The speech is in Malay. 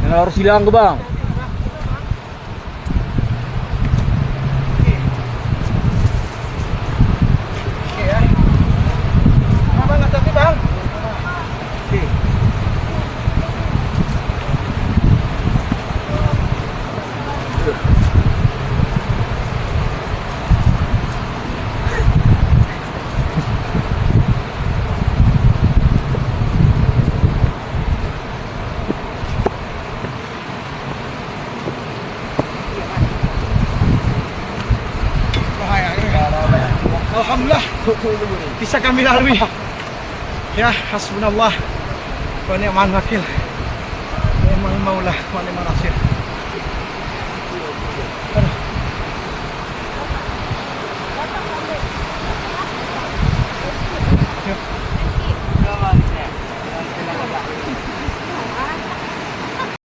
Yang harus hilang ke bang? Alhamdulillah bisa kami lalui. Ya, hasbunallah wa ni'mal wakil. Ni'mal maulah wa ni'mal nasir.